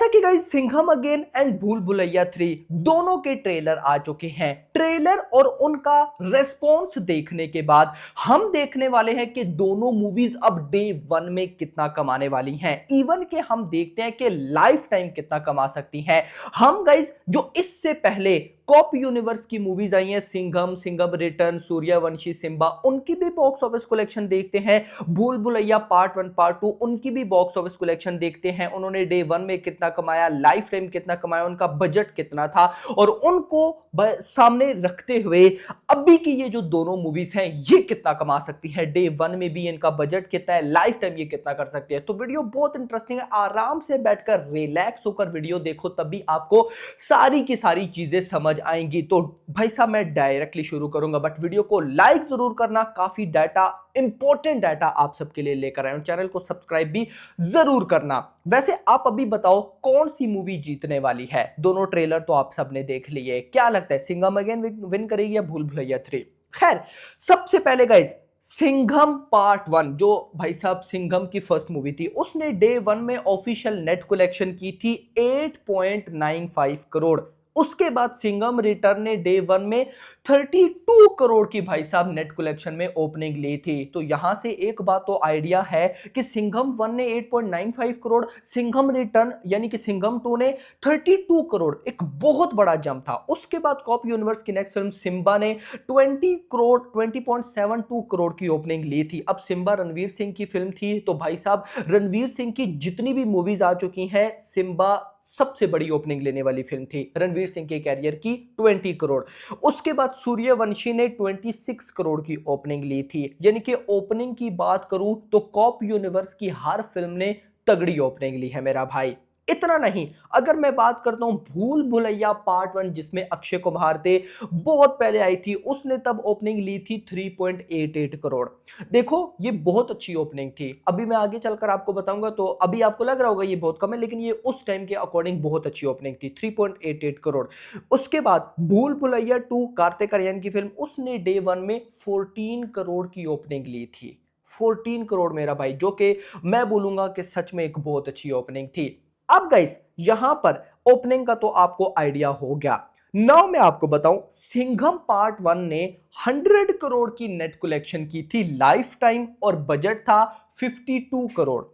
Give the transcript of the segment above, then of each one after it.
जैसा कि guys Singham again and भूल भुलैया 3 दोनों के ट्रेलर आ चुके हैं। ट्रेलर और उनका रेस्पॉन्स देखने के बाद हम देखने वाले हैं कि दोनों मूवीज अब डे 1 में कितना कमाने वाली हैं। इवन के हम देखते हैं कि लाइफ टाइम कितना कमा सकती हैं। हम गाइस जो इससे पहले कॉप यूनिवर्स की मूवीज आई हैं, सिंघम, सिंघम रिटर्न, सूर्यवंशी, सिम्बा, उनकी भी बॉक्स ऑफिस कलेक्शन देखते हैं। भूल भुलैया पार्ट 1 पार्ट 2 उनकी भी बॉक्स ऑफिस कलेक्शन देखते हैं। उन्होंने डे 1 में कितना कमाया, लाइफ टाइम कितना कमाया, उनका बजट कितना था, और उनको सामने रखते हुए अभी की ये जो दोनों मूवीज हैं ये कितना कमा सकती है। डे 1 में भी इनका बजट कितना है, लाइफ टाइम ये कितना कर सकती है। तो वीडियो बहुत इंटरेस्टिंग है। आराम से बैठकर रिलैक्स होकर वीडियो देखो, तभी आपको सारी की सारी चीजें समझ आएंगी। तो भाई साहब मैं डायरेक्टली शुरू करूंगा, बट वीडियो को लाइक जरूर करना। काफी डाटा, इंपॉर्टेंट डाटा आप सबके लिए लेकर आए हूं। चैनल को सब्सक्राइब भी जरूर करना। वैसे आप अभी बताओ कौन सी मूवी जीतने वाली है। दोनों ट्रेलर तो आप सबने देख लिए, क्या लगता है सिंघम अगेन विन करेगी या भूल भुलैया 3? खैर, सबसे पहले गाइस सिंघम पार्ट 1, जो भाई साहब सिंघम की फर्स्ट मूवी थी, उसने डे 1 में ऑफिशियल नेट कलेक्शन की थी 8.95 करोड़। उसके बाद सिंघम रिटर्न ने डे 1 में 32 करोड़ की भाई साहब नेट कलेक्शन में ओपनिंग ली थी। तो यहां से एक बात तो आइडिया है कि सिंघम 1 ने 8.95 करोड़, सिंघम रिटर्न यानी कि सिंघम 2 ने 32 करोड़, एक बहुत बड़ा जंप था। उसके बाद कॉप यूनिवर्स की नेक्स्ट फिल्म सिम्बा ने 20 करोड़ 20.72 करोड़ की ओपनिंग ली थी। अब सिम्बा रणवीर सिंह की फिल्म थी, तो भाई साहब रणवीर सिंह की जितनी भी मूवीज आ चुकी हैं, सिम्बा सबसे बड़ी ओपनिंग लेने वाली फिल्म थी रणवीर सिंह के कैरियर की, 20 करोड़। उसके बाद सूर्यवंशी ने 26 करोड़ की ओपनिंग ली थी। यानी कि ओपनिंग की बात करूं तो कॉप यूनिवर्स की हर फिल्म ने तगड़ी ओपनिंग ली है मेरा भाई। इतना नहीं, अगर मैं बात करता हूं भूल भुलैया पार्ट 1 जिसमें अक्षय कुमार थे, बहुत पहले आई थी, उसने तब ओपनिंग ली थी 3.88 करोड़। देखो ये बहुत अच्छी ओपनिंग थी। अभी मैं आगे चलकर आपको बताऊंगा, तो अभी आपको लग रहा होगा ये बहुत कम है, लेकिन ये उस टाइम के अकॉर्डिंग बहुत अच्छी ओपनिंग थी, 3.88 करोड़। उसके बाद भूल भुलैया 2 कार्तिक आर्यन की फिल्म, उसने डे 1 में 14 करोड़ की ओपनिंग ली थी। 14 करोड़ मेरा भाई, जो कि मैं बोलूंगा कि सच में एक बहुत अच्छी ओपनिंग थी। अब गाइस यहां पर ओपनिंग का तो आपको आइडिया हो गया। नाउ मैं आपको बताऊं, सिंघम पार्ट 1 ने 100 करोड़ की नेट कलेक्शन की थी लाइफ टाइम, और बजट था 52 करोड़।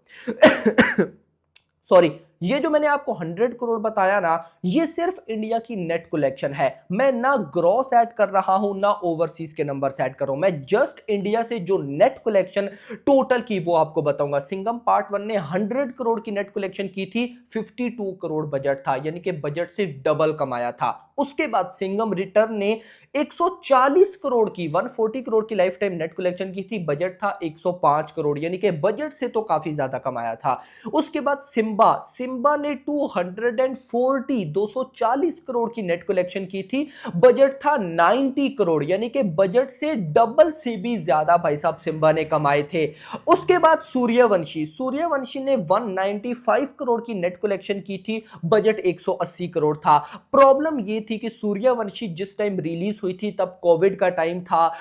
सॉरी, ये जो मैंने आपको 100 करोड़ बताया ना, ये सिर्फ इंडिया की नेट कलेक्शन है। मैं ना ग्रॉस ऐड कर रहा हूं ना ओवरसीज के नंबर ऐड कर रहा हूं, मैं जस्ट इंडिया से जो नेट कलेक्शन टोटल की वो आपको बताऊंगा। सिंघम पार्ट 1 ने 100 करोड़ की नेट कलेक्शन की थी, 52 करोड़ बजट था, यानी कि बजट से डबल कमाया था। उसके बाद सिंघम रिटर्न ने 140 करोड़ की, 140 करोड़ की लाइफ टाइम नेट कलेक्शन की थी, बजट था 105 करोड़, यानी कि बजट से तो काफी ज्यादा कमाया था। उसके बाद सिम्बा ने 240 करोड़ की नेट कलेक्शन की थी, बजट था 90 करोड़, यानी कि बजट से डबल से भी ज्यादा भाई साहब सिम्बा ने कमाए थे। उसके बाद सूर्यवंशी ने 195 करोड़ की नेट कलेक्शन की थी, बजट 180 करोड़ था। प्रॉब्लम यह थी कि सूर्यवंशी जिस टाइम रिलीज हुई थी तब कोविड का टाइम था,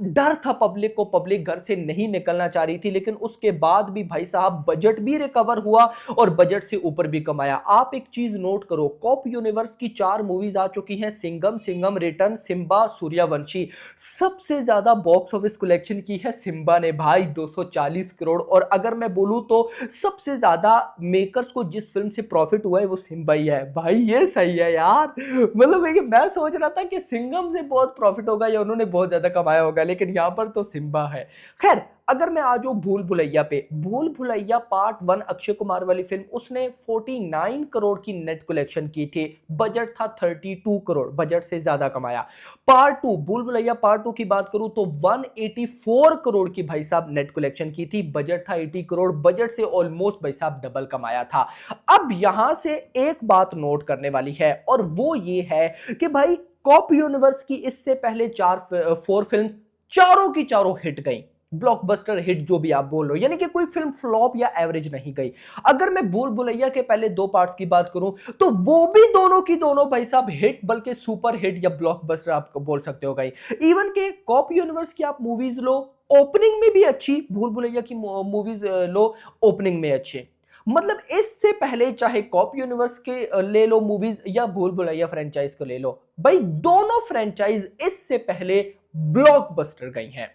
डर था पब्लिक को, पब्लिक घर से नहीं निकलना चाह रही थी, लेकिन उसके बाद भी भाई साहब बजट भी रिकवर हुआ और बजट से ऊपर भी कमाया। आप एक चीज नोट करो, कॉप यूनिवर्स की 4 मूवीज आ चुकी हैं, सिंघम रिटर्न, सिम्बा, सूर्यवंशी। सबसे ज्यादा बॉक्स ऑफिस कलेक्शन की है सिम्बा ने भाई, 240 करोड़। और अगर मैं बोलूं तो सबसे ज्यादा मेकर्स को जिस फिल्म से प्रॉफिट हुआ है वो सिम्बा ही है भाई। ये सही है यार, मतलब मैं सोच रहा था कि सिंघम से बहुत प्रॉफिट होगा या उन्होंने बहुत ज्यादा कमाया होगा, लेकिन यहां पर तो सिम्बा है। खैर, अगर मैं आ जाऊं भूल भुलैया पे, भूल भुलैया पार्ट 1 अक्षय कुमार वाली फिल्म, उसने 49 करोड़ की नेट कलेक्शन की थी, बजट था 32 करोड़, बजट से ज्यादा कमाया। पार्ट 2 भूल भुलैया पार्ट 2 की बात करूं तो 184 करोड़ की भाई साहब नेट कलेक्शन की थी, बजट था 80 करोड़, बजट से ऑलमोस्ट भाई साहब डबल कमाया था। अब यहां से एक बात नोट करने वाली है, और वो ये है कि भाई कॉप यूनिवर्स की इससे पहले 4 फिल्म्स, चारों की चारों हिट गई, ब्लॉकबस्टर हिट जो भी आप बोल रहे हो, यानी कि कोई फिल्म फ्लॉप या एवरेज नहीं गई। अगर मैं भूल भुलैया के पहले 2 पार्ट्स की बात करूं तो वो भी दोनों की दोनों भाई साहब हिट, बल्कि सुपर हिट या ब्लॉकबस्टर आप बोल सकते हो गई। इवन के कॉप यूनिवर्स की आप मूवीज लो, ओपनिंग में भी अच्छी, भूल भुलैया की मूवीज लो, ओपनिंग में अच्छी। मतलब इससे पहले चाहे कॉप यूनिवर्स के ले लो मूवीज या भूल भुलैया फ्रेंचाइज को ले लो, भाई दोनों फ्रेंचाइज इससे पहले ब्लॉकबस्टर गई हैं।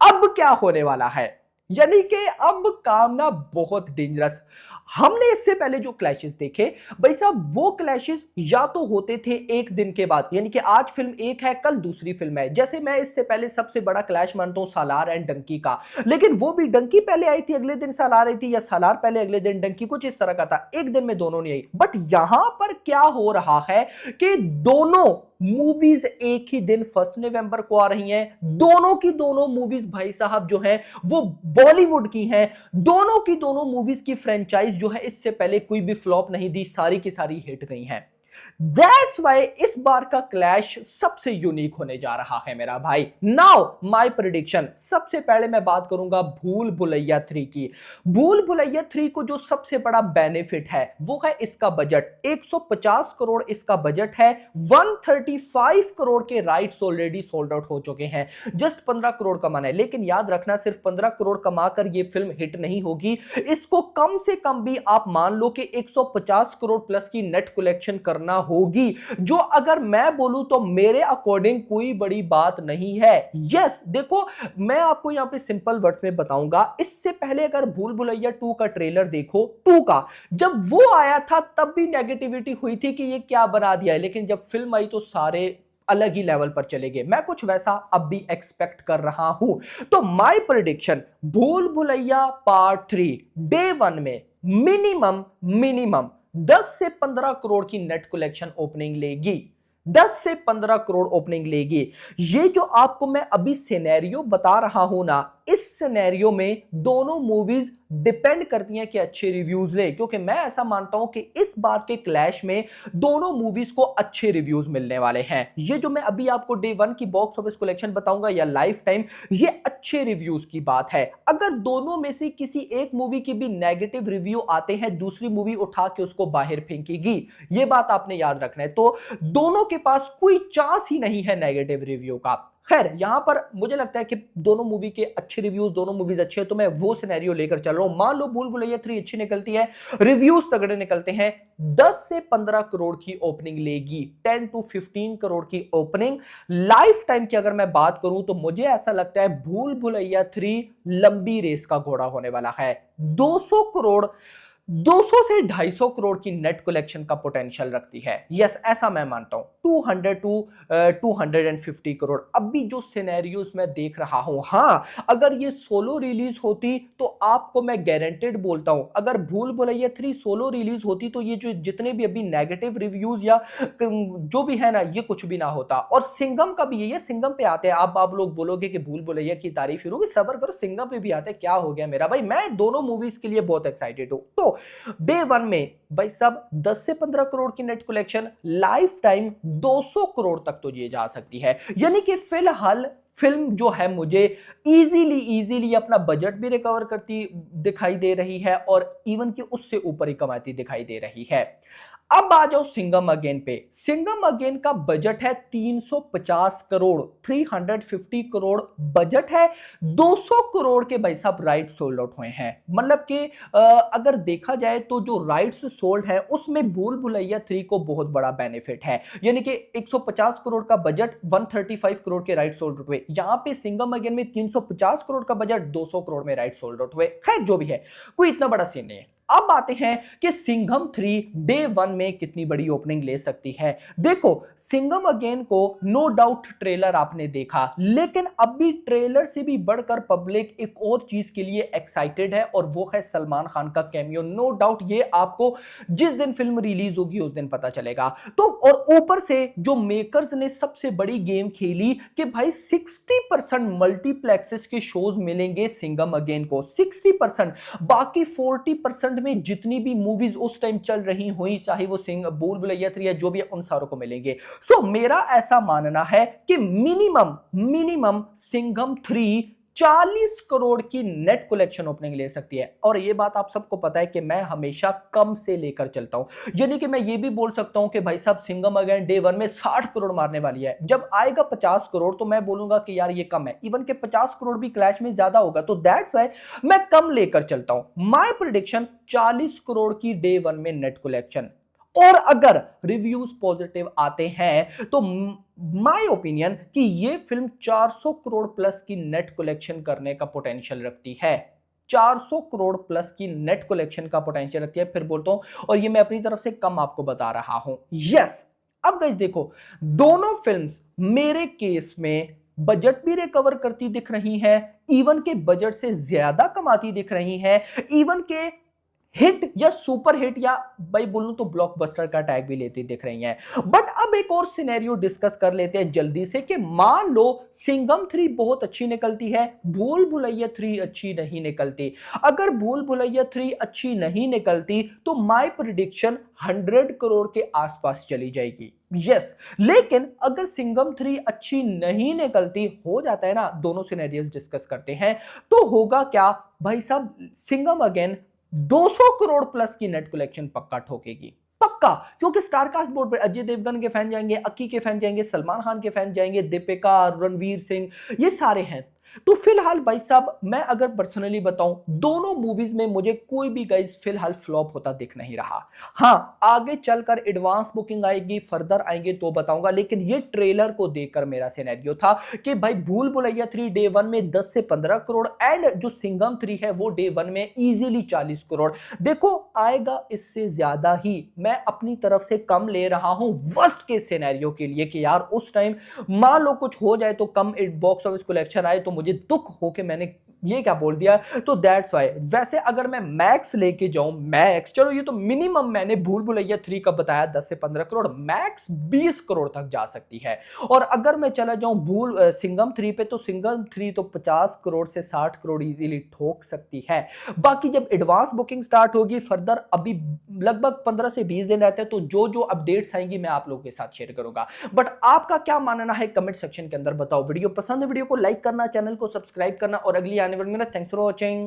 अब क्या होने वाला है, यानी कि अब काम ना बहुत डेंजरस। हमने इससे पहले जो क्लैशेस देखे भाई साहब, वो क्लैशेस या तो होते थे एक दिन के बाद, यानी कि आज फिल्म एक है कल दूसरी फिल्म है। जैसे मैं इससे पहले सबसे बड़ा क्लैश मानता हूं सालार एंड डंकी का, लेकिन वो भी डंकी पहले आई थी अगले दिन सालार आई थी, या सालार पहले अगले दिन डंकी, कुछ इस तरह का था, एक दिन में दोनों नहीं आई। बट यहां पर क्या हो रहा है कि दोनों मूवीज एक ही दिन 1 नवंबर को आ रही हैं। दोनों की दोनों मूवीज भाई साहब जो हैं वो बॉलीवुड की हैं। दोनों की दोनों मूवीज की फ्रेंचाइज जो है इससे पहले कोई भी फ्लॉप नहीं दी, सारी की सारी हिट गई हैं। दैट्स वाई इस बार का क्लैश सबसे यूनिक होने जा रहा है मेरा भाई। नाउ माय प्रेडिक्शन, सबसे पहले मैं बात करूंगा भूल भुलैया 3 की। भूल भुलैया 3 को जो सबसे बड़ा बेनिफिट है वो है इसका बजट। 150 करोड़ इसका बजट है, 135 करोड़ के राइट्स ऑलरेडी सोल्ड आउट हो चुके हैं। जस्ट 15 करोड़ कमाना है, लेकिन याद रखना सिर्फ 15 करोड़ कमाकर ये फिल्म हिट नहीं होगी। इसको कम से कम भी आप मान लो कि 150 करोड़ प्लस की नेट कलेक्शन करना होगी, जो अगर मैं बोलूं तो मेरे अकॉर्डिंग कोई बड़ी बात नहीं है। यस देखो, मैं आपको यहां पे सिंपल वर्ड्स में बताऊंगा। इससे पहले अगर भूल भुलैया 2 का ट्रेलर देखो, 2 का जब वो आया था तब भी नेगेटिविटी हुई थी कि ये क्या बना दिया है, लेकिन जब फिल्म आई तो सारे अलग ही लेवल पर चले गए। मैं कुछ वैसा अब भी एक्सपेक्ट कर रहा हूं। तो माय प्रेडिक्शन, भूल भुलैया पार्ट 3 डे 1 में मिनिमम 10 से 15 करोड़ की नेट कलेक्शन ओपनिंग लेगी। 10 से 15 करोड़ ओपनिंग लेगी। ये जो आपको मैं अभी सिनेरियो बता रहा हूं ना, इस सिनेरियो में दोनों मूवीज डिपेंड करती हैं कि अच्छे रिव्यूज ले, क्योंकि मैं ऐसा मानता हूं कि इस बार के क्लैश में दोनों मूवीज को अच्छे रिव्यूज मिलने वाले हैं। ये जो मैं अभी आपको डे 1 की बॉक्स ऑफिस कलेक्शन बताऊंगा या लाइफ टाइम, ये अच्छे रिव्यूज की बात है। अगर दोनों में से किसी एक मूवी की भी नेगेटिव रिव्यू आते हैं, दूसरी मूवी उठा के उसको बाहर फेंकेगी, ये बात आपने याद रखना है। तो दोनों के पास कोई चांस ही नहीं है नेगेटिव रिव्यू का। खैर यहां पर मुझे लगता है कि दोनों मूवी के अच्छे रिव्यूज, दोनों मूवीज अच्छे हैं, तो मैं वो सिनेरियो लेकर चल रहा हूं। मान लो भूल भुलैया 3 अच्छी निकलती है, रिव्यूज तगड़े निकलते हैं, 10 से 15 करोड़ की ओपनिंग लेगी, 10 to 15 करोड़ की ओपनिंग। लाइफ टाइम की अगर मैं बात करूं तो मुझे ऐसा लगता है भूल भुलैया 3 लंबी रेस का घोड़ा होने वाला है। 200 करोड़, 200 से 250 करोड़ की नेट कलेक्शन का पोटेंशियल रखती है। यस ऐसा मैं मानता हूं। 200 टू 250 करोड़ अभी जो सिनेरियोस मैं देख रहा हूं। हां अगर ये सोलो रिलीज होती तो आपको मैं गारंटेड बोलता हूं, अगर भूल भुलैया 3 सोलो रिलीज होती तो ये जो जितने भी अभी नेगेटिव रिव्यूज या जो भी है ना, ये कुछ भी ना होता। और सिंघम का भी ये सिंघम पे आते हैं। आप लोग बोलोगे कि भूल भुलैया की तारीफ शुरू होगी, सबर करो, सिंघम पे भी आते हैं। क्या हो गया मेरा भाई, मैं दोनों मूवीज के लिए बहुत एक्साइटेड हूं। तो डे 1 में भाई साहब 10 से 15 करोड़ की net collection, life time 200 crore तक तो ये जा सकती है। यानी कि फिलहाल फिल्म जो है मुझे इजीली अपना बजट भी रिकवर करती दिखाई दे रही है, और इवन कि उससे ऊपर ही कमाती दिखाई दे रही है। अब आ जाओ सिंघम अगेन पे। सिंघम अगेन का बजट है 350 करोड़, 350 करोड़ बजट है। 200 करोड़ के भाई साहब राइट सोल्ड आउट हुए हैं। मतलब कि अगर देखा जाए तो जो राइट्स सोल्ड है उसमें भूल भुलैया 3 को बहुत बड़ा बेनिफिट है। यानी कि 150 करोड़ का बजट, 135 करोड़ के राइट सोल्ड आउट हुए। यहां पे सिंघम अगेन में 350 करोड़ का बजट, 200 करोड़ में राइट सोल्ड आउट हुए। खैर जो भी है, कोई इतना बड़ा सीन नहीं है। अब आते हैं कि सिंघम 3 डे 1 में कितनी बड़ी ओपनिंग ले सकती है। देखो सिंघम अगेन को नो डाउट ट्रेलर आपने देखा, लेकिन अभी ट्रेलर से भी बढ़कर पब्लिक एक और चीज के लिए एक्साइटेड है, और वो है सलमान खान का कैमियो। नो डाउट ये आपको जिस दिन फिल्म रिलीज होगी उस दिन पता चलेगा। तो और ऊपर से जो मेकर्स ने सबसे बड़ी गेम खेली कि भाई 60% मल्टीप्लेक्सेस के शोज मिलेंगे सिंघम अगेन को, 60%। बाकी 40% में जितनी भी मूवीज उस टाइम चल रही हुई, चाहे वो भूल भुलैया 3 या जो भी, उन सारों को मिलेंगे। सो मेरा ऐसा मानना है कि मिनिमम सिंघम 3 40 करोड़ की नेट कलेक्शन ओपनिंग ले सकती है। और ये बात आप सबको पता है कि मैं हमेशा कम से लेकर चलता हूं, यानी कि मैं ये भी बोल सकता हूं कि भाई साहब सिंघम अगेन डे वन में 60 करोड़ मारने वाली है। जब आएगा 50 करोड़ तो मैं बोलूंगा कि यार ये कम है, इवन के 50 करोड़ भी क्लैश में ज्यादा होगा, तो दैट्स व्हाई मैं कम लेकर चलता हूं। माय प्रेडिक्शन 40 करोड़ की डे वन में नेट कलेक्शन। और अगर रिव्यूज पॉजिटिव आते हैं तो माय ओपिनियन कि ये फिल्म 400 करोड़ प्लस की नेट कलेक्शन करने का पोटेंशियल रखती है। 400 करोड़ प्लस की नेट कलेक्शन का पोटेंशियल रखती है, फिर बोलता हूं, और ये मैं अपनी तरफ से कम आपको बता रहा हूं। यस, अब गाइस देखो, दोनों फिल्म्स मेरे केस में बजट भी रिकवर करती दिख रही हैं, इवन के बजट से ज्यादा कमाती दिख रही हैं, इवन के हिट या सुपर हिट या भाई बोलूं तो ब्लॉकबस्टर का टैग भी लेती दिख रही हैं। बट अब एक और सिनेरियो डिस्कस कर लेते हैं जल्दी से कि मान लो सिंघम 3 बहुत अच्छी निकलती है, भूल भुलैया 3 अच्छी नहीं निकलती। अगर भूल भुलैया 3 अच्छी नहीं निकलती तो माय प्रिडिक्शन 100 करोड़ के आसपास चली जाएगी। यस, लेकिन अगर सिंघम 3 अच्छी नहीं निकलती, हो जाता है ना, दोनों सिनेरियोस डिस्कस करते हैं, तो होगा क्या भाई साहब, सिंघम अगेन 200 करोड़ प्लस की नेट कलेक्शन पक्का ठोकेगी, पक्का। क्योंकि स्टारकास्ट बोर्ड पर अजय देवगन के फैन जाएंगे, अक्की के फैन जाएंगे, सलमान खान के फैन जाएंगे, दीपिका, रणवीर सिंह, ये सारे हैं। तो फिलहाल भाई साहब मैं अगर पर्सनली बताऊं, दोनों मूवीज में मुझे कोई भी गाइस फिलहाल फ्लॉप होता दिख नहीं रहा। हां, आगे चलकर एडवांस बुकिंग आएगी, फर्दर आएंगे तो बताऊंगा, लेकिन ये ट्रेलर को देखकर मेरा सिनेरियो था कि भाई भूल भुलैया 3 डे वन में 10 से 15 करोड़ एंड जो सिंघम 3 है वो डे वन में इजीली 40 करोड़। देखो आएगा इससे ज्यादा ही, मैं अपनी तरफ से कम ले रहा हूं वर्स्ट के सिनेरियो के लिए कि यार उस टाइम मान लो कुछ हो जाए तो कम बॉक्स ऑफिस कलेक्शन आए तो मुझे दुख हो के मैंने ये क्या बोल दिया, तो दैट्स व्हाई। वैसे अगर मैं मैक्स लेके जाऊं, मैक्स चलो ये तो मिनिमम मैंने भूल भुलैया 3 का बताया 10 से 15 करोड़, मैक्स 20 करोड़ तक जा सकती है। और अगर मैं चला जाऊं सिंघम 3 पे, तो सिंघम 3 तो 50 करोड़ से 60 करोड़ इजीली ठोक सकती है। बाकी जब एडवांस बुकिंग स्टार्ट होगी, फर्दर अभी लगभग 15 से 20 दिन रहते हैं, तो जो जो अपडेट्स आएंगी मैं आप लोगों के साथ शेयर करूंगा। बट आपका क्या मानना है कमेंट सेक्शन के अंदर बताओ। वीडियो पसंद है, वीडियो को लाइक करना, चैनल को सब्सक्राइब करना, और अगली आने वाली मेरा थैंक्स फॉर वॉचिंग।